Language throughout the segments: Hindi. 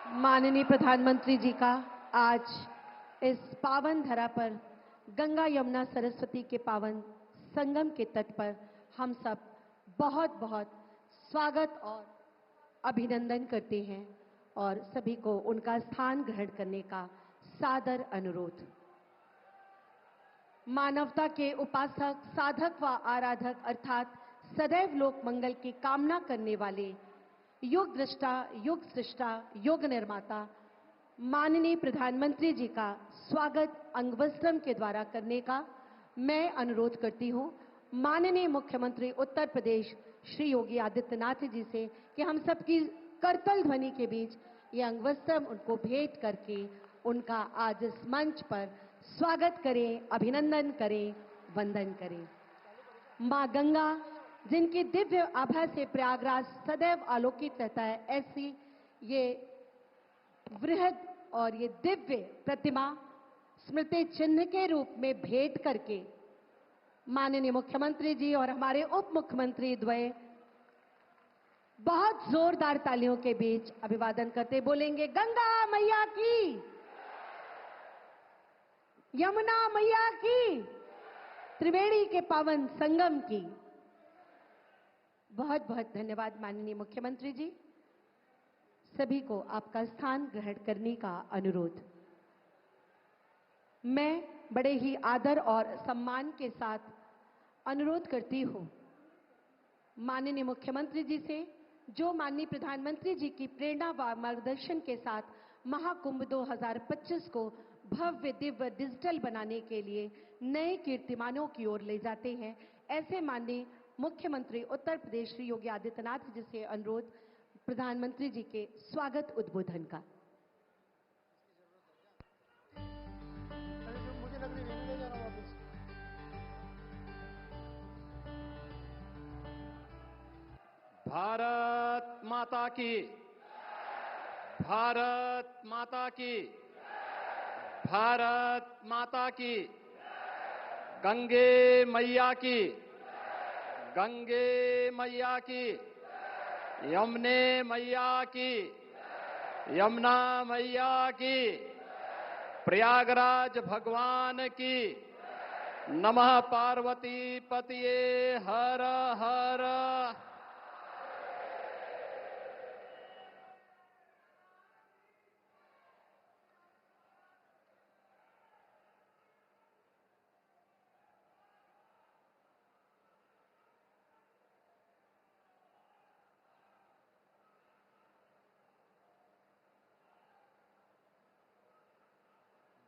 माननीय प्रधानमंत्री जी का आज इस पावन धरा पर गंगा यमुना सरस्वती के पावन संगम के तट पर हम सब बहुत बहुत स्वागत और अभिनंदन करते हैं और सभी को उनका स्थान ग्रहण करने का सादर अनुरोध। मानवता के उपासक, साधक व आराधक अर्थात सदैव लोक मंगल की कामना करने वाले युग दृष्टा, युग सृष्टा, युग निर्माता माननीय प्रधानमंत्री जी का स्वागत अंगवस्त्रम के द्वारा करने का मैं अनुरोध करती हूं माननीय मुख्यमंत्री उत्तर प्रदेश श्री योगी आदित्यनाथ जी से कि हम सबकी करतल ध्वनि के बीच ये अंगवस्त्रम उनको भेंट करके उनका आज इस मंच पर स्वागत करें, अभिनंदन करें, वंदन करें। मां गंगा जिनकी दिव्य आभा से प्रयागराज सदैव आलोकित रहता है, ऐसी ये वृहद और ये दिव्य प्रतिमा स्मृति चिन्ह के रूप में भेंट करके माननीय मुख्यमंत्री जी और हमारे उप मुख्यमंत्री द्वय बहुत जोरदार तालियों के बीच अभिवादन करते बोलेंगे, गंगा मैया की, यमुना मैया की, त्रिवेणी के पावन संगम की। बहुत बहुत धन्यवाद माननीय मुख्यमंत्री जी। सभी को आपका स्थान ग्रहण करने का अनुरोध। मैं बड़े ही आदर और सम्मान के साथ अनुरोध करती हूं माननीय मुख्यमंत्री जी से, जो माननीय प्रधानमंत्री जी की प्रेरणा व मार्गदर्शन के साथ महाकुंभ 2025 को भव्य दिव्य डिजिटल बनाने के लिए नए कीर्तिमानों की ओर ले जाते हैं, ऐसे माननीय मुख्यमंत्री उत्तर प्रदेश श्री योगी आदित्यनाथ जी से अनुरोध प्रधानमंत्री जी के स्वागत उद्बोधन का। भारत माता की, भारत माता की, भारत माता की, गंगे मैया की, गंगे मैया की, यमुने मैया की, यमुना मैया की, प्रयागराज भगवान की, नमः पार्वती पतिये हर हर।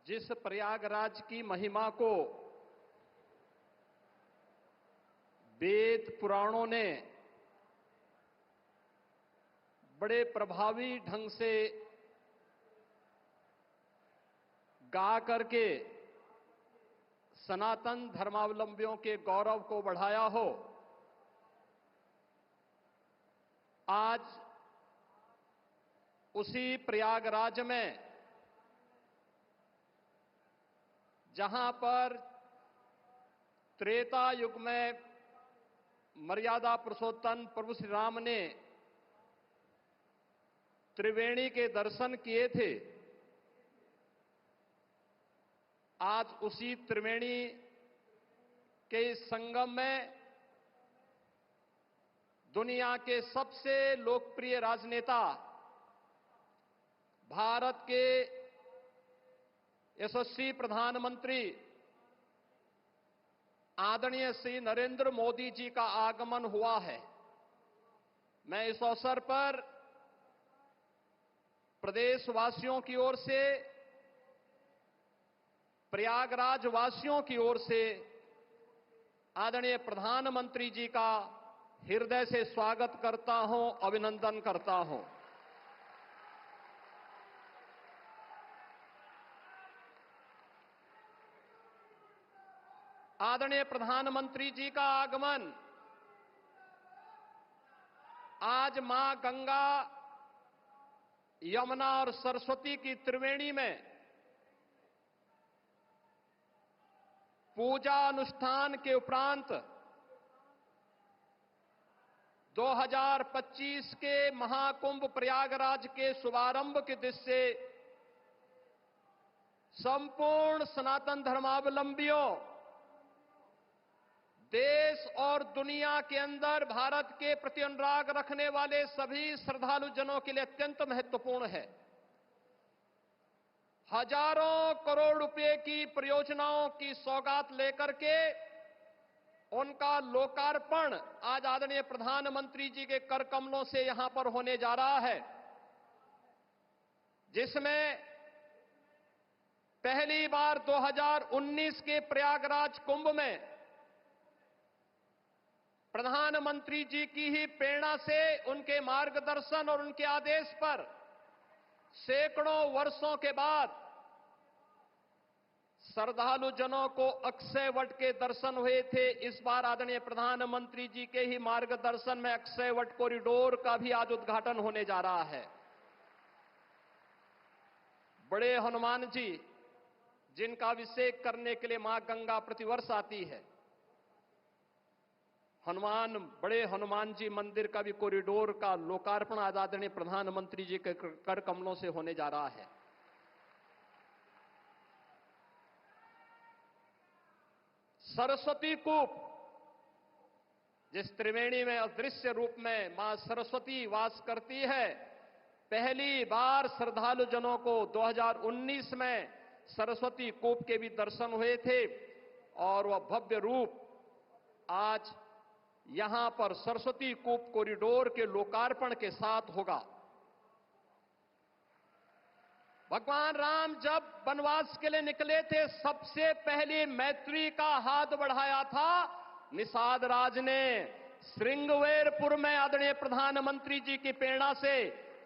जिस प्रयागराज की महिमा को वेद पुराणों ने बड़े प्रभावी ढंग से गा करके सनातन धर्मावलंबियों के गौरव को बढ़ाया हो, आज उसी प्रयागराज में जहां पर त्रेता युग में मर्यादा पुरुषोत्तम प्रभु श्री राम ने त्रिवेणी के दर्शन किए थे, आज उसी त्रिवेणी के संगम में दुनिया के सबसे लोकप्रिय राजनेता, भारत के यशस्वी प्रधानमंत्री आदरणीय श्री नरेंद्र मोदी जी का आगमन हुआ है। मैं इस अवसर पर प्रदेशवासियों की ओर से, प्रयागराज वासियों की ओर से आदरणीय प्रधानमंत्री जी का हृदय से स्वागत करता हूं, अभिनंदन करता हूं। आदरणीय प्रधानमंत्री जी का आगमन आज मां गंगा, यमुना और सरस्वती की त्रिवेणी में पूजा अनुष्ठान के उपरांत 2025 के महाकुंभ प्रयागराज के शुभारंभ की दृष्टि से संपूर्ण सनातन धर्मावलंबियों, देश और दुनिया के अंदर भारत के प्रति अनुराग रखने वाले सभी श्रद्धालु जनों के लिए अत्यंत महत्वपूर्ण है। हजारों करोड़ रुपए की परियोजनाओं की सौगात लेकर के उनका लोकार्पण आज आदरणीय प्रधानमंत्री जी के कर कमलों से यहां पर होने जा रहा है, जिसमें पहली बार 2019 के प्रयागराज कुंभ में प्रधानमंत्री जी की ही प्रेरणा से, उनके मार्गदर्शन और उनके आदेश पर सैकड़ों वर्षों के बाद श्रद्धालु जनों को अक्षय वट के दर्शन हुए थे। इस बार आदरणीय प्रधानमंत्री जी के ही मार्गदर्शन में अक्षय वट कॉरिडोर का भी आज उद्घाटन होने जा रहा है। बड़े हनुमान जी, जिनका अभिषेक करने के लिए मां गंगा प्रतिवर्ष आती है, बड़े हनुमान जी मंदिर का भी कॉरिडोर का लोकार्पण आज आदरणीय प्रधानमंत्री जी के कर कमलों से होने जा रहा है। सरस्वती कूप, जिस त्रिवेणी में अदृश्य रूप में मां सरस्वती वास करती है, पहली बार श्रद्धालु जनों को 2019 में सरस्वती कूप के भी दर्शन हुए थे और वह भव्य रूप आज यहां पर सरस्वती कूप कॉरिडोर के लोकार्पण के साथ होगा। भगवान राम जब वनवास के लिए निकले थे, सबसे पहले मैत्री का हाथ बढ़ाया था निषाद राज ने। श्रृंगवेरपुर में आदरणीय प्रधानमंत्री जी की प्रेरणा से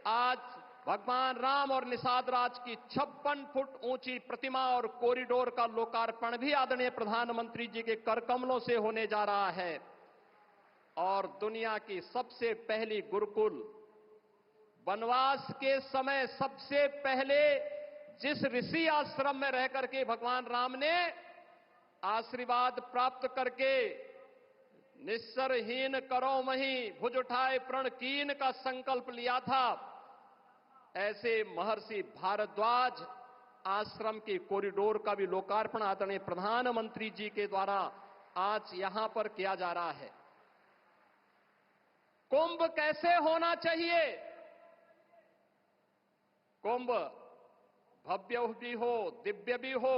आज भगवान राम और निषाद राज की 56 फुट ऊंची प्रतिमा और कॉरिडोर का लोकार्पण भी आदरणीय प्रधानमंत्री जी के कर कमलों से होने जा रहा है। और दुनिया की सबसे पहली गुरुकुल, वनवास के समय सबसे पहले जिस ऋषि आश्रम में रह करके भगवान राम ने आशीर्वाद प्राप्त करके निस्सरहीन करो मही भुज उठाए प्रण कीन का संकल्प लिया था, ऐसे महर्षि भारद्वाज आश्रम के कॉरिडोर का भी लोकार्पण आदरणीय प्रधानमंत्री जी के द्वारा आज यहां पर किया जा रहा है। कुंभ कैसे होना चाहिए? कुंभ भव्य भी हो, दिव्य भी हो,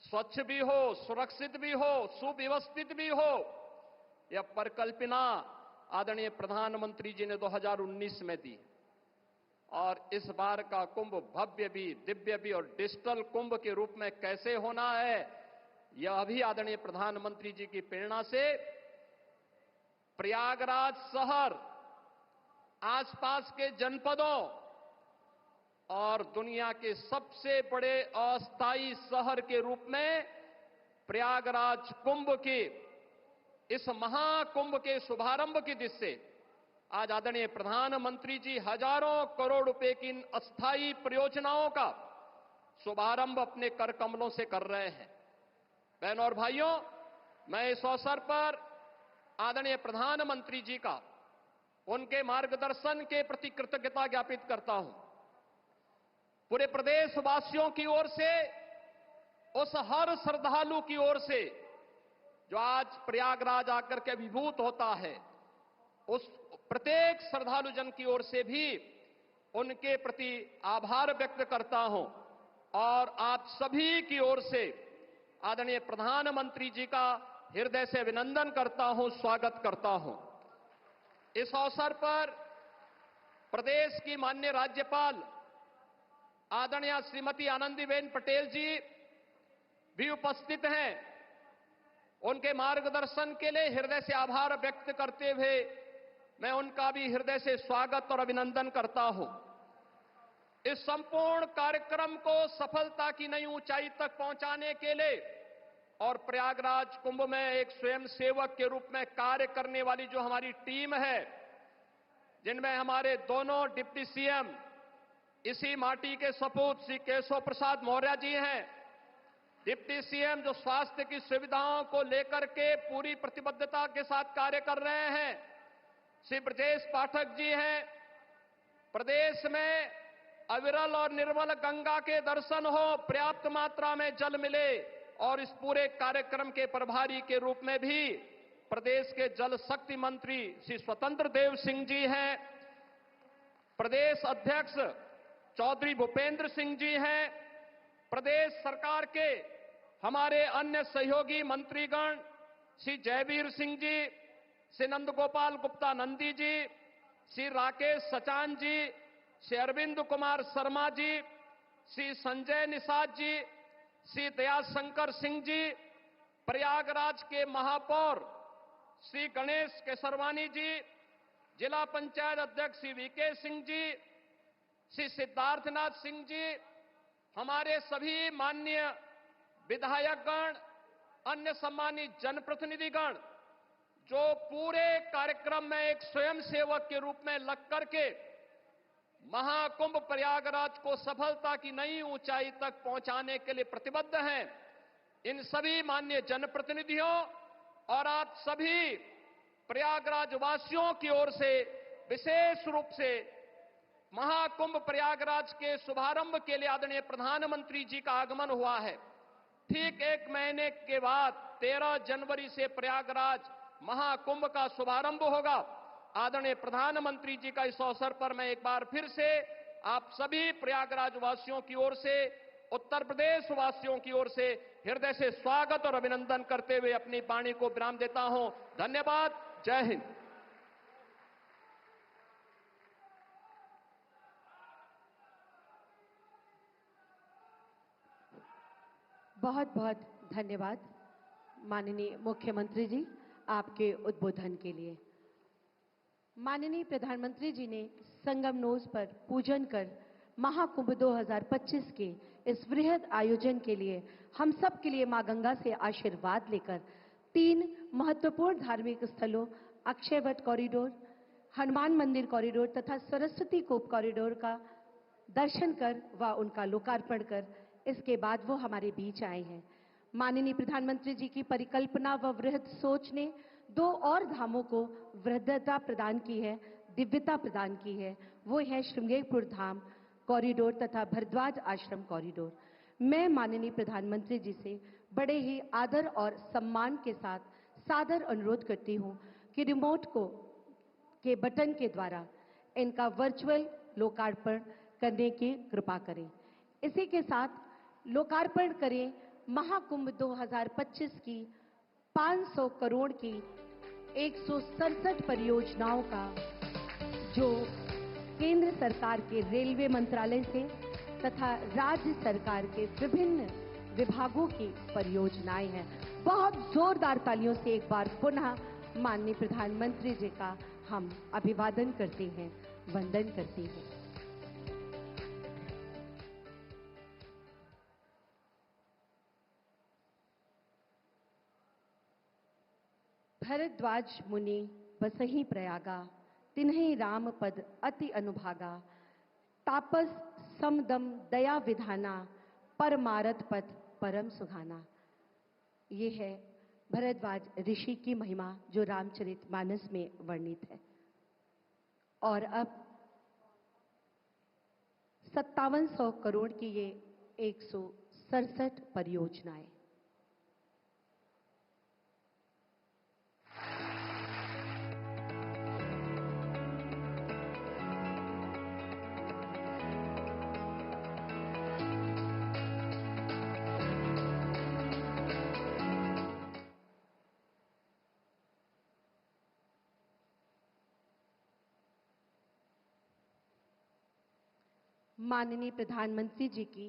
स्वच्छ भी हो, सुरक्षित भी हो, सुव्यवस्थित भी हो। यह परिकल्पना आदरणीय प्रधानमंत्री जी ने 2019 में दी और इस बार का कुंभ भव्य भी, दिव्य भी और डिजिटल कुंभ के रूप में कैसे होना है, यह भी आदरणीय प्रधानमंत्री जी की प्रेरणा से प्रयागराज शहर, आसपास के जनपदों और दुनिया के सबसे बड़े अस्थायी शहर के रूप में प्रयागराज कुंभ के इस महाकुंभ के शुभारंभ की दिशा से आज आदरणीय प्रधानमंत्री जी हजारों करोड़ रुपए की इन अस्थायी परियोजनाओं का शुभारंभ अपने कर कमलों से कर रहे हैं। बहनों और भाइयों, मैं इस अवसर पर आदरणीय प्रधानमंत्री जी का, उनके मार्गदर्शन के प्रति कृतज्ञता ज्ञापित करता हूं। पूरे प्रदेशवासियों की ओर से, उस हर श्रद्धालु की ओर से जो आज प्रयागराज आकर के अभिभूत होता है, उस प्रत्येक श्रद्धालु जन की ओर से भी उनके प्रति आभार व्यक्त करता हूं और आप सभी की ओर से आदरणीय प्रधानमंत्री जी का हृदय से अभिनंदन करता हूं, स्वागत करता हूं। इस अवसर पर प्रदेश की माननीय राज्यपाल आदरणीय श्रीमती आनंदीबेन पटेल जी भी उपस्थित हैं। उनके मार्गदर्शन के लिए हृदय से आभार व्यक्त करते हुए मैं उनका भी हृदय से स्वागत और अभिनंदन करता हूं। इस संपूर्ण कार्यक्रम को सफलता की नई ऊंचाई तक पहुंचाने के लिए और प्रयागराज कुंभ में एक स्वयंसेवक के रूप में कार्य करने वाली जो हमारी टीम है, जिनमें हमारे दोनों डिप्टी सीएम, इसी माटी के सपूत श्री केशव प्रसाद मौर्य जी हैं, डिप्टी सीएम जो स्वास्थ्य की सुविधाओं को लेकर के पूरी प्रतिबद्धता के साथ कार्य कर रहे हैं, श्री ब्रजेश पाठक जी हैं। प्रदेश में अविरल और निर्मल गंगा के दर्शन हो, पर्याप्त मात्रा में जल मिले, और इस पूरे कार्यक्रम के प्रभारी के रूप में भी प्रदेश के जल शक्ति मंत्री श्री स्वतंत्र देव सिंह जी हैं। प्रदेश अध्यक्ष चौधरी भूपेंद्र सिंह जी हैं। प्रदेश सरकार के हमारे अन्य सहयोगी मंत्रीगण श्री जयवीर सिंह जी, श्री नंदगोपाल गुप्ता नंदी जी, श्री राकेश सचान जी, श्री अरविंद कुमार शर्मा जी, श्री संजय निषाद जी, श्री दयाशंकर सिंह जी, प्रयागराज के महापौर श्री गणेश केसरवानी जी, जिला पंचायत अध्यक्ष श्री वीके सिंह जी, श्री सिद्धार्थनाथ सिंह जी, हमारे सभी माननीय विधायकगण, अन्य सम्मानित जनप्रतिनिधिगण जो पूरे कार्यक्रम में एक स्वयंसेवक के रूप में लग करके महाकुंभ प्रयागराज को सफलता की नई ऊंचाई तक पहुंचाने के लिए प्रतिबद्ध हैं, इन सभी माननीय जनप्रतिनिधियों और आप सभी प्रयागराज वासियों की ओर से विशेष रूप से महाकुंभ प्रयागराज के शुभारंभ के लिए आदरणीय प्रधानमंत्री जी का आगमन हुआ है। ठीक एक महीने के बाद 13 जनवरी से प्रयागराज महाकुंभ का शुभारंभ होगा। आदरणीय प्रधानमंत्री जी का इस अवसर पर मैं एक बार फिर से आप सभी प्रयागराज वासियों की ओर से, उत्तर प्रदेश वासियों की ओर से हृदय से स्वागत और अभिनंदन करते हुए अपनी वाणी को विराम देता हूं। धन्यवाद। जय हिंद। बहुत बहुत धन्यवाद माननीय मुख्यमंत्री जी आपके उद्बोधन के लिए। माननीय प्रधानमंत्री जी ने संगमनोज पर पूजन कर महाकुंभ 2025 के इस वृहद आयोजन के लिए हम सब के लिए मां गंगा से आशीर्वाद लेकर 3 महत्वपूर्ण धार्मिक स्थलों अक्षयवट कॉरिडोर, हनुमान मंदिर कॉरिडोर तथा सरस्वती कूप कॉरिडोर का दर्शन कर व उनका लोकार्पण कर इसके बाद वो हमारे बीच आए हैं। माननीय प्रधानमंत्री जी की परिकल्पना व वृहद सोच ने 2 और धामों को वृद्धता प्रदान की है, दिव्यता प्रदान की है। वो है श्रृंगेरपुर धाम कॉरिडोर तथा भरद्वाज आश्रम कॉरिडोर। मैं माननीय प्रधानमंत्री जी से बड़े ही आदर और सम्मान के साथ सादर अनुरोध करती हूं कि रिमोट के बटन के द्वारा इनका वर्चुअल लोकार्पण करने की कृपा करें। इसी के साथ लोकार्पण करें महाकुंभ 2025 की 500 करोड़ की 167 परियोजनाओं का, जो केंद्र सरकार के रेलवे मंत्रालय से तथा राज्य सरकार के विभिन्न विभागों की परियोजनाएं हैं। बहुत जोरदार तालियों से एक बार पुनः माननीय प्रधानमंत्री जी का हम अभिवादन करते हैं, वंदन करते हैं। भरद्वाज मुनि बसहि प्रयागा, तिन्हि राम पद अति अनुभागा, तापस समदम दया विधाना, परमारथ पथ परम सुहाना। ये है भरद्वाज ऋषि की महिमा जो रामचरितमानस में वर्णित है। और अब 5700 करोड़ की ये 167 परियोजनाएं। माननीय प्रधानमंत्री जी की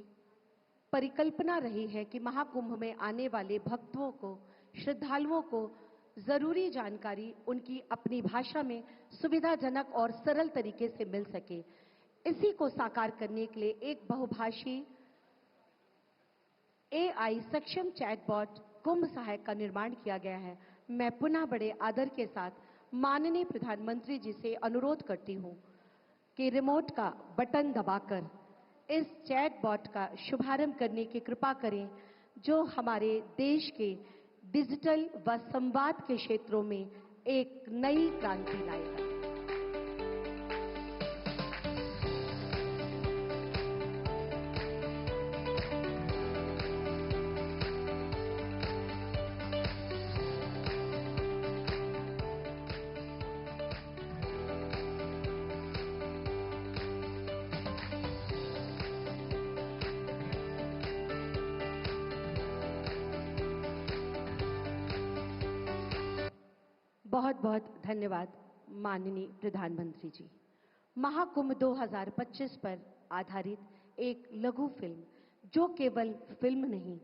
परिकल्पना रही है कि महाकुंभ में आने वाले भक्तों को, श्रद्धालुओं को जरूरी जानकारी उनकी अपनी भाषा में सुविधाजनक और सरल तरीके से मिल सके। इसी को साकार करने के लिए एक बहुभाषी AI सक्षम चैटबॉट कुंभ सहायक का निर्माण किया गया है। मैं पुनः बड़े आदर के साथ माननीय प्रधानमंत्री जी से अनुरोध करती हूं कि रिमोट का बटन दबाकर इस चैटबॉट का शुभारंभ करने की कृपा करें, जो हमारे देश के डिजिटल व संवाद के क्षेत्रों में एक नई क्रांति लाएगा। बहुत बहुत धन्यवाद माननीय प्रधानमंत्री जी। महाकुंभ 2025 पर आधारित एक लघु फिल्म, जो केवल फिल्म नहीं,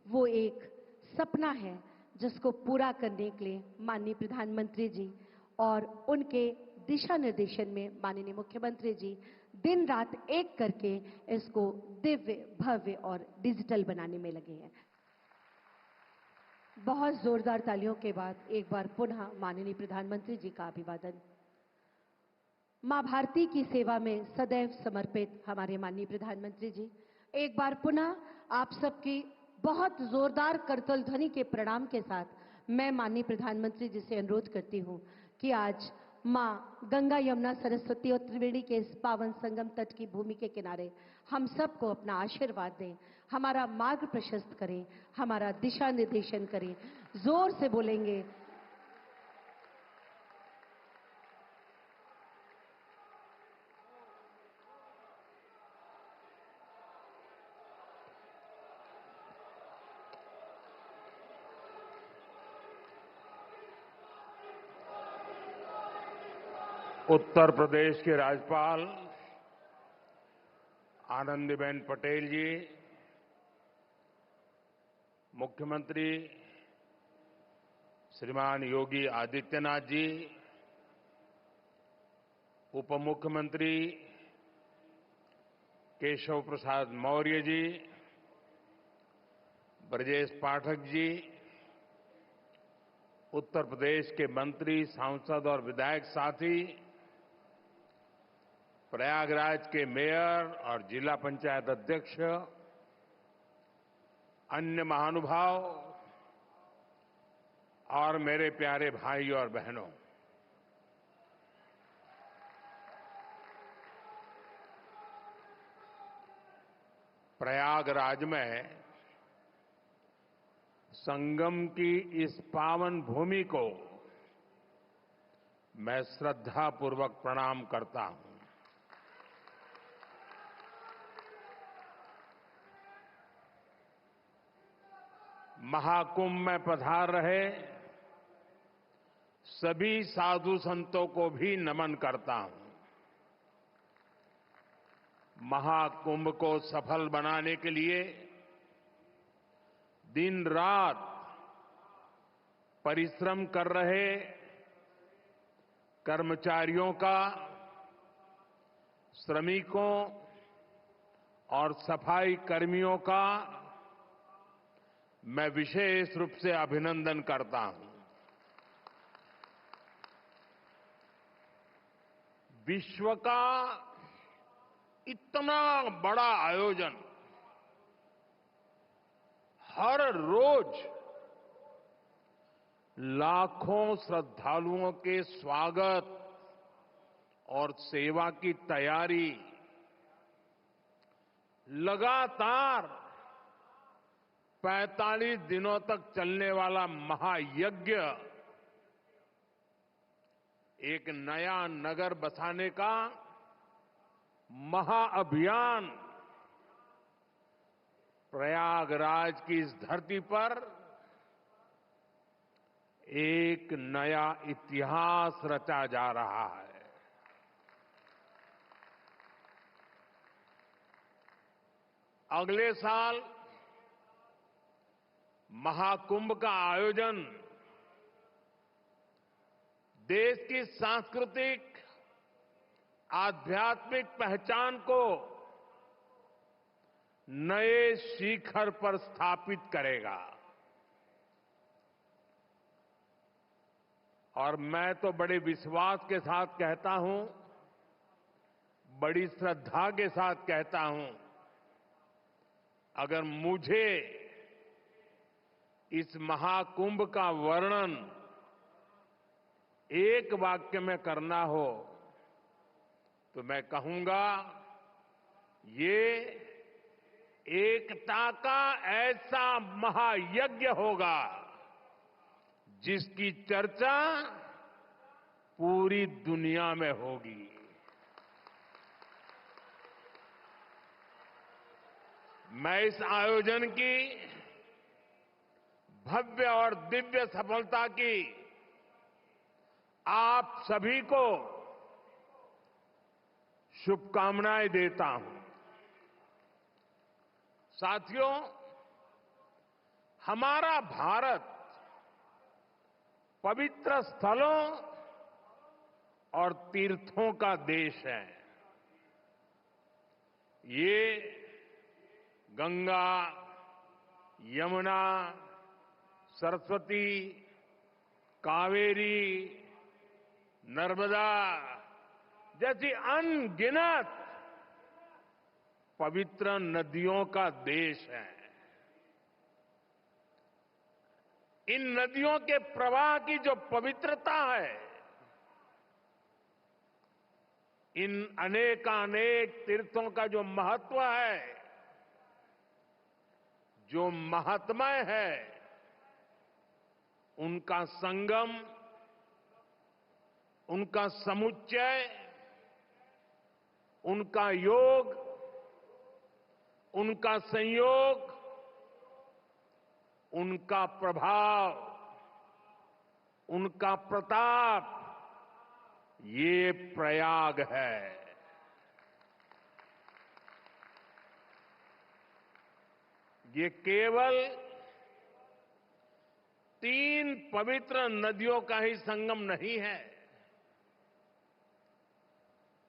वो एक सपना है जिसको पूरा करने के लिए माननीय प्रधानमंत्री जी और उनके दिशा निर्देशन में माननीय मुख्यमंत्री जी दिन रात एक करके इसको दिव्य, भव्य और डिजिटल बनाने में लगे हैं। बहुत जोरदार तालियों के बाद एक बार पुनः माननीय प्रधानमंत्री जी का अभिवादन। मां भारती की सेवा में सदैव समर्पित हमारे माननीय प्रधानमंत्री जी, एक बार पुनः आप सबकी बहुत जोरदार करतल ध्वनि के प्रणाम के साथ मैं माननीय प्रधानमंत्री जी से अनुरोध करती हूं कि आज मां गंगा, यमुना, सरस्वती और त्रिवेणी के इस पावन संगम तट की भूमि के किनारे हम सबको अपना आशीर्वाद दें, हमारा मार्ग प्रशस्त करें, हमारा दिशा निर्देशन करें। जोर से बोलेंगे, उत्तर प्रदेश के राज्यपाल आनंदीबेन पटेल जी, मुख्यमंत्री श्रीमान योगी आदित्यनाथ जी, उप मुख्यमंत्री केशव प्रसाद मौर्य जी, ब्रजेश पाठक जी, उत्तर प्रदेश के मंत्री, सांसद और विधायक साथी, प्रयागराज के मेयर और जिला पंचायत अध्यक्ष, अन्य महानुभाव और मेरे प्यारे भाई और बहनों, प्रयागराज में संगम की इस पावन भूमि को मैं श्रद्धापूर्वक प्रणाम करता हूं। महाकुंभ में पधार रहे सभी साधु संतों को भी नमन करता हूं। महाकुंभ को सफल बनाने के लिए दिन रात परिश्रम कर रहे कर्मचारियों का, श्रमिकों और सफाई कर्मियों का मैं विशेष रूप से अभिनंदन करता हूं। विश्व का इतना बड़ा आयोजन हर रोज लाखों श्रद्धालुओं के स्वागत और सेवा की तैयारी, लगातार 45 दिनों तक चलने वाला महायज्ञ, एक नया नगर बसाने का महाअभियान प्रयागराज की इस धरती पर एक नया इतिहास रचा जा रहा है। अगले साल महाकुंभ का आयोजन देश की सांस्कृतिक, आध्यात्मिक पहचान को नए शिखर पर स्थापित करेगा। और मैं तो बड़े विश्वास के साथ कहता हूं, बड़ी श्रद्धा के साथ कहता हूं, अगर मुझे इस महाकुंभ का वर्णन एक वाक्य में करना हो तो मैं कहूंगा, ये एकता का ऐसा महायज्ञ होगा जिसकी चर्चा पूरी दुनिया में होगी। मैं इस आयोजन की भव्य और दिव्य सफलता की आप सभी को शुभकामनाएं देता हूं। साथियों, हमारा भारत पवित्र स्थलों और तीर्थों का देश है। ये गंगा, यमुना, सरस्वती, कावेरी, नर्मदा जैसी अनगिनत पवित्र नदियों का देश है। इन नदियों के प्रवाह की जो पवित्रता है, इन अनेकानेक तीर्थों का जो महत्व है, जो महात्म्य है, उनका संगम, उनका समुच्चय, उनका योग, उनका संयोग, उनका प्रभाव, उनका प्रताप, ये प्रयाग है। ये केवल 3 पवित्र नदियों का ही संगम नहीं है।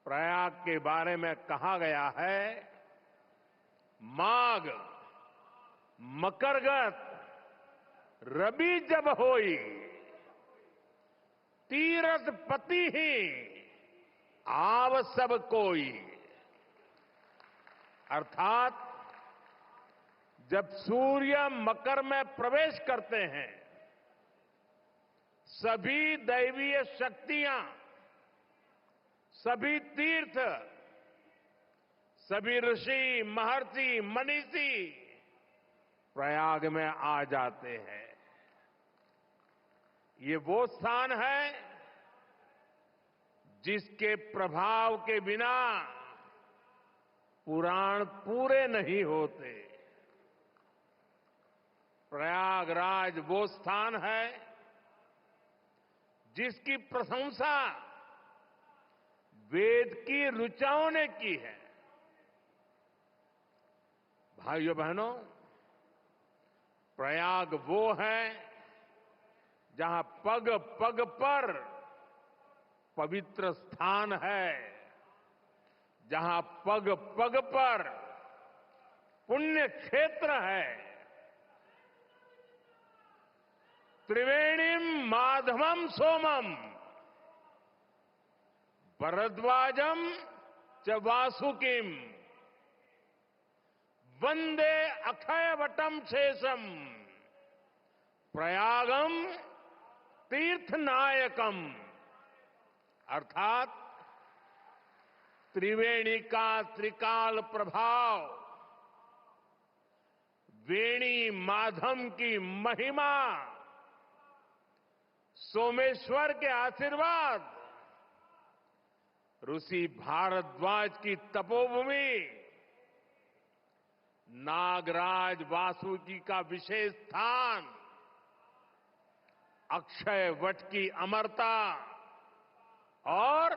प्रयाग के बारे में कहा गया है, माघ मकरगत रवि जब होई, तीरथ पति ही आव सब कोई। अर्थात जब सूर्य मकर में प्रवेश करते हैं, सभी दैवीय शक्तियां, सभी तीर्थ, सभी ऋषि, महर्षि, मनीषी प्रयाग में आ जाते हैं। ये वो स्थान है जिसके प्रभाव के बिना पुराण पूरे नहीं होते। प्रयागराज वो स्थान है जिसकी प्रशंसा वेद की ऋचाओं ने की है। भाइयों बहनों, प्रयाग वो है जहां पग पग पर पवित्र स्थान है, जहां पग पग पर पुण्य क्षेत्र है। त्रिवेणीम माधवम सोमम भरद्वाजम च वासुकिम वंदे अक्षयवटम शेषम प्रयागम तीर्थनायकम। अर्थात त्रिवेणी का त्रिकाल प्रभाव, वेणी माधव की महिमा, सोमेश्वर के आशीर्वाद, ऋषि भारद्वाज की तपोभूमि, नागराज वासुकी का विशेष स्थान, अक्षय वट की अमरता और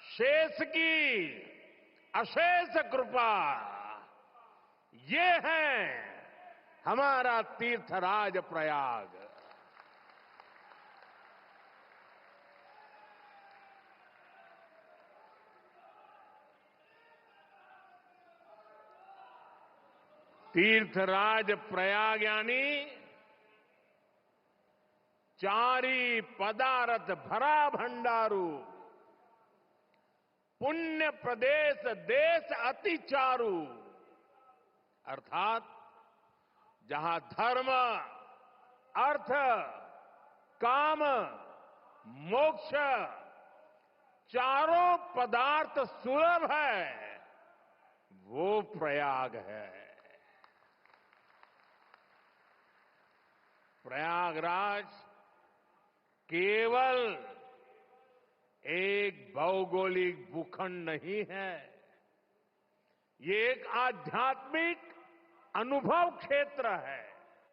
शेष की अशेष कृपा, ये है हमारा तीर्थराज प्रयाग। तीर्थराज प्रयाग यानी चारी पदारथ भरा भंडारू, पुण्य प्रदेश देश अति चारू। अर्थात जहां धर्म, अर्थ, काम, मोक्ष चारों पदार्थ सुलभ है, वो प्रयाग है। प्रयागराज केवल एक भौगोलिक भूखंड नहीं है, ये एक आध्यात्मिक अनुभव क्षेत्र है।